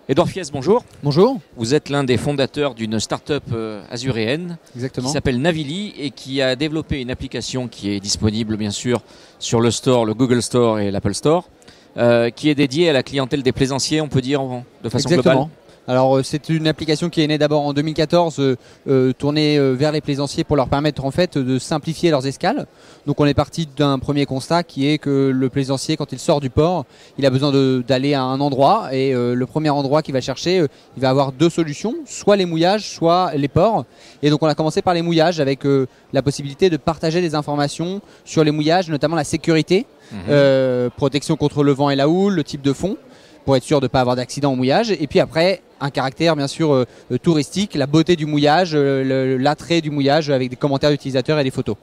Édouard Fies, bonjour. Bonjour. Vous êtes l'un des fondateurs d'une start-up azuréenne Exactement. qui s'appelle Navili et qui a développé une application qui est disponible bien sûr sur le store, le Google Store et l'Apple Store, qui est dédiée à la clientèle des plaisanciers, on peut dire de façon Exactement. globale. Alors c'est une application qui est née d'abord en 2014, tournée vers les plaisanciers pour leur permettre en fait de simplifier leurs escales. Donc on est parti d'un premier constat qui est que le plaisancier, quand il sort du port, il a besoin d'aller à un endroit et le premier endroit qu'il va chercher, il va avoir deux solutions, soit les mouillages, soit les ports. Et donc on a commencé par les mouillages avec la possibilité de partager des informations sur les mouillages, notamment la sécurité, protection contre le vent et la houle, le type de fond, pour être sûr de ne pas avoir d'accident au mouillage. Et puis après, un caractère bien sûr touristique, la beauté du mouillage, l'attrait du mouillage avec des commentaires d'utilisateurs et des photos.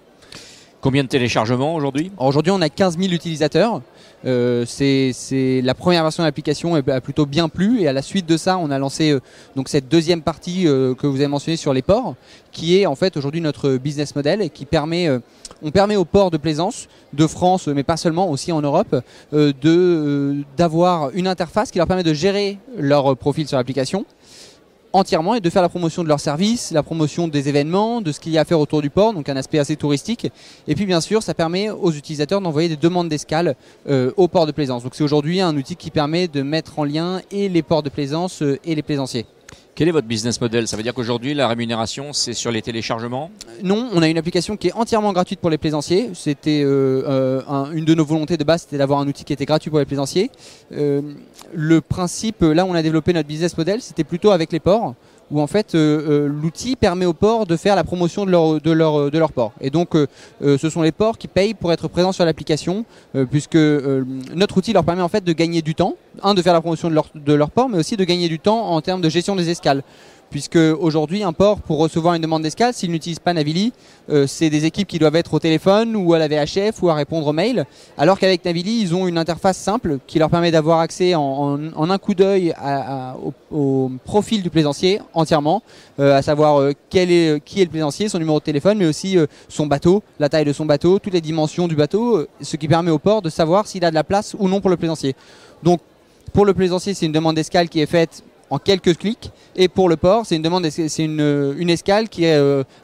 Combien de téléchargements aujourd'hui ? Aujourd'hui, on a 15 000 utilisateurs. C'est la première version de l'application a plutôt bien plu et à la suite de ça, on a lancé donc cette deuxième partie que vous avez mentionnée sur les ports, qui est en fait aujourd'hui notre business model et qui permet on permet aux ports de plaisance de France, mais pas seulement, aussi en Europe, d'avoir une interface qui leur permet de gérer leur profil sur l'application entièrement et de faire la promotion de leurs services, la promotion des événements, de ce qu'il y a à faire autour du port, donc un aspect assez touristique. Et puis bien sûr, ça permet aux utilisateurs d'envoyer des demandes d'escale aux ports de plaisance. Donc c'est aujourd'hui un outil qui permet de mettre en lien et les ports de plaisance et les plaisanciers. Quel est votre business model ? Ça veut dire qu'aujourd'hui, la rémunération, c'est sur les téléchargements ? Non, on a une application qui est entièrement gratuite pour les plaisanciers. C'était une de nos volontés de base, c'était d'avoir un outil qui était gratuit pour les plaisanciers. Le principe, là où on a développé notre business model, c'était plutôt avec les ports, où en fait l'outil permet aux ports de faire la promotion de leur port. Et donc ce sont les ports qui payent pour être présents sur l'application, puisque notre outil leur permet en fait de gagner du temps, de faire la promotion de leur port, mais aussi de gagner du temps en termes de gestion des escales. Puisque aujourd'hui, un port, pour recevoir une demande d'escale, s'il n'utilise pas Navili, c'est des équipes qui doivent être au téléphone ou à la VHF ou à répondre aux mails. Alors qu'avec Navili, ils ont une interface simple qui leur permet d'avoir accès en un coup d'œil au profil du plaisancier entièrement, à savoir qui est le plaisancier, son numéro de téléphone, mais aussi son bateau, la taille de son bateau, toutes les dimensions du bateau, ce qui permet au port de savoir s'il a de la place ou non pour le plaisancier. Donc pour le plaisancier, c'est une demande d'escale qui est faite en quelques clics, et pour le port, c'est une escale qui est,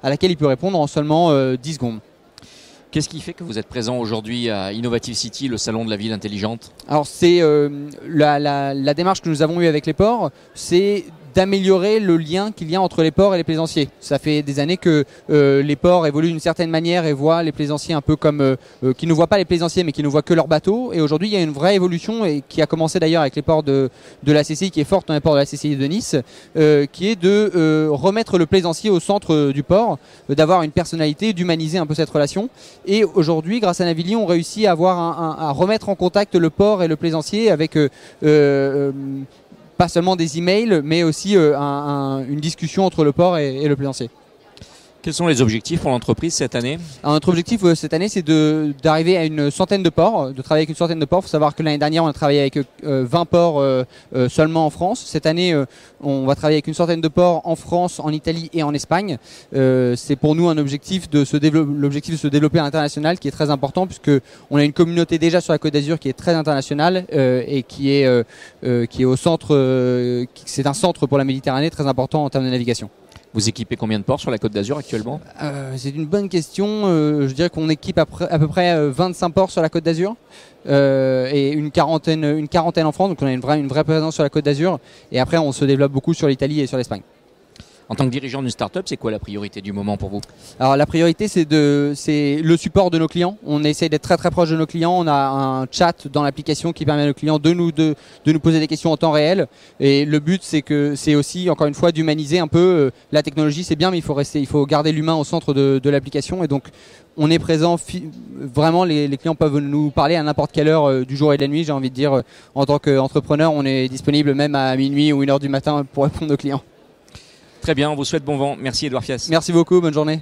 à laquelle il peut répondre en seulement 10 secondes. Qu'est-ce qui fait que vous êtes présent aujourd'hui à Innovative City, le salon de la ville intelligente ? Alors c'est la démarche que nous avons eue avec les ports, c'est d'améliorer le lien qu'il y a entre les ports et les plaisanciers. Ça fait des années que les ports évoluent d'une certaine manière et voient les plaisanciers un peu comme qui ne voient pas les plaisanciers mais qui ne voient que leurs bateaux. Et aujourd'hui, il y a une vraie évolution et qui a commencé d'ailleurs avec les ports de la CCI, qui est forte dans les ports de la CCI de Nice, qui est de remettre le plaisancier au centre du port, d'avoir une personnalité, d'humaniser un peu cette relation. Et aujourd'hui, grâce à Navili, on réussit à à remettre en contact le port et le plaisancier avec pas seulement des emails, mais aussi une discussion entre le port et le plaisancier. Quels sont les objectifs pour l'entreprise cette année ? Alors, notre objectif cette année, c'est d'arriver à une centaine de ports, de travailler avec une centaine de ports. Il faut savoir que l'année dernière, on a travaillé avec 20 ports seulement en France. Cette année, on va travailler avec une centaine de ports en France, en Italie et en Espagne. C'est pour nous un objectif l'objectif de se développer à l'international qui est très important, puisque on a une communauté déjà sur la Côte d'Azur qui est très internationale et qui est au centre. C'est un centre pour la Méditerranée très important en termes de navigation. Vous équipez combien de ports sur la Côte d'Azur actuellement ? C'est une bonne question. Je dirais qu'on équipe à peu près 25 ports sur la Côte d'Azur et une quarantaine en France. Donc on a une vraie présence sur la Côte d'Azur. Et après, on se développe beaucoup sur l'Italie et sur l'Espagne. En tant que dirigeant d'une start-up, c'est quoi la priorité du moment pour vous ? Alors la priorité, c'est le support de nos clients. On essaie d'être très très proche de nos clients. On a un chat dans l'application qui permet à nos clients de nous poser des questions en temps réel. Et le but, c'est aussi, encore une fois, d'humaniser un peu. La technologie, c'est bien, mais il faut garder l'humain au centre de l'application. Et donc, on est présent. Vraiment, les clients peuvent nous parler à n'importe quelle heure du jour et de la nuit. J'ai envie de dire, en tant qu'entrepreneur, on est disponible même à minuit ou 1h du matin pour répondre aux clients. Très bien, on vous souhaite bon vent. Merci Édouard Fies. Merci beaucoup, bonne journée.